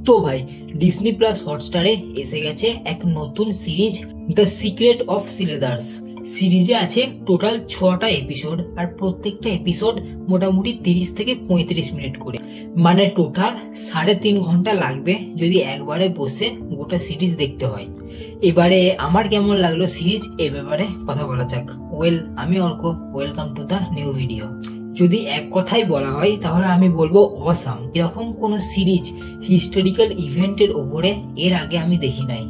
তো ভাই Disney plus হটস্টারে এসে গেছে এক নতুন সিরিজ দ্য সিক্রেট অফ সিলেদার্স। সিরিজে আছে টোটাল 6টা এপিসোড আর প্রত্যেকটা এপিসোড মোটামুটি 30 থেকে 35 মিনিট করে, মানে টোটাল 3.5 ঘন্টা লাগবে যদি একবারে বসে গোটা সিরিজ দেখতে হয়। এবারে আমার কেমন লাগলো সিরিজ এ ব্যাপারে কথা বলা যাক। আমি Arko, welcome to the new video. যদি এক কথাই বলা হয় তাহলে আমি বলবো অসাম। এরকম কোনো সিরিজ হিস্টোরিক্যাল ইভেন্টের ওপরে এর আগে আমি দেখি নাই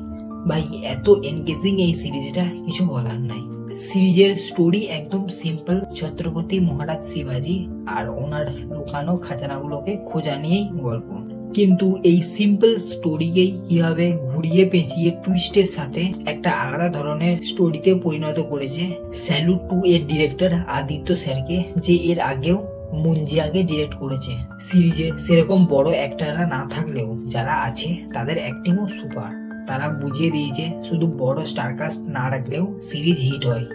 ভাই। এত এনগেজিং এই সিরিজটা, কিছু বলার নাই। সিরিজের স্টোরি একদম সিম্পল, ছত্রপতি মহারাজ শিবাজি আর ওনার লুকানো খাজানাগুলোকে খোঁজা নিয়েই গল্প। কিন্তু এই সিম্পল স্টোরিকেই কিভাবে ঘুরিয়ে পেঁচিয়ে টুইস্টের সাথে একটা আলাদা ধরনের স্টোরিতে পরিণত করেছে। স্যালুট টু এর ডিরেক্টর আদিত্য স্যারকে, যে এর আগেও মুঞ্জিয়াকে ডিরেক্ট করেছে। সিরিজে সেরকম বড় অ্যাক্টররা না থাকলেও যারা আছে তাদের অ্যাক্টিংও সুপার। তারা বুঝিয়ে দিয়েছে শুধু বড় স্টারকাস্ট না রাখলেও সিরিজ হিট হয়।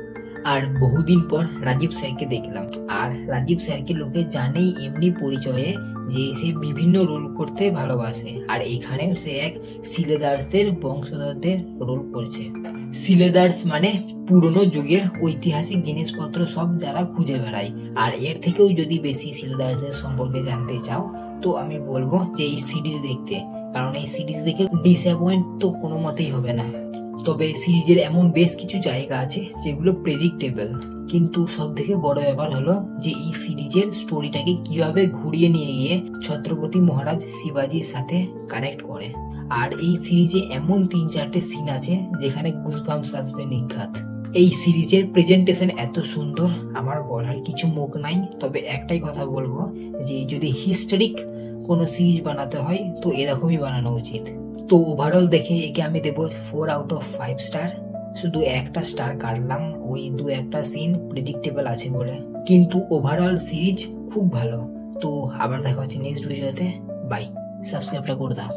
আর বহুদিন পর রাজীব স্যারকে দেখলাম, আর রাজীব স্যারকে লোকে জানেই এমনি পরিচয়ে যে সে বিভিন্ন রোল করতে ভালোবাসে, আর এখানেও সে এক সিলেদার্সদের বংশধরদের রোল করছে। সিলেদার্স মানে পুরনো যুগের ঐতিহাসিক জিনিসপত্র সব যারা খুঁজে বেড়ায়। আর এর থেকেও যদি বেশি সিলেদার্সের সম্পর্কে জানতে চাও তো আমি বলবো যে এই সিরিজ দেখতে, কারণ এই সিরিজ দেখে ডিসঅ্যাপয়েন্ট তো কোনো মতেই হবে না। তবে সিরিজের এমন বেশ কিছু জায়গা আছে যেগুলো প্রেডিক্টেবল, কিন্তু সব থেকে বড় ব্যাপার হলো যে এই সিরিজের স্টোরিটাকে কিভাবে ঘুরিয়ে নিয়ে গিয়ে ছত্রপতি মহারাজ শিবাজির সাথে কানেক্ট করে। আর এই সিরিজে এমন 3-4টে সিন আছে যেখানে গুজবাম্পস আসবে নিঘাত। এই সিরিজের প্রেজেন্টেশন এত সুন্দর, আমার বলার কিছু মুখ নাই। তবে একটাই কথা বলবো যে যদি হিস্টোরিক কোনো সিরিজ বানাতে হয় তো এরকমই বানানো উচিত। তো ওভারঅল দেখে একে আমি দেবো 4 আউট অফ 5 স্টার। শুধু একটা স্টার কাটলাম ওই 2-1টা সিন প্রেডিক্টেবল আছে বলে, কিন্তু ওভারঅল সিরিজ খুব ভালো। তো আবার দেখা হচ্ছে নেক্সট ভিডিওতে। বাই, সাবস্ক্রাইবটা করে দাও।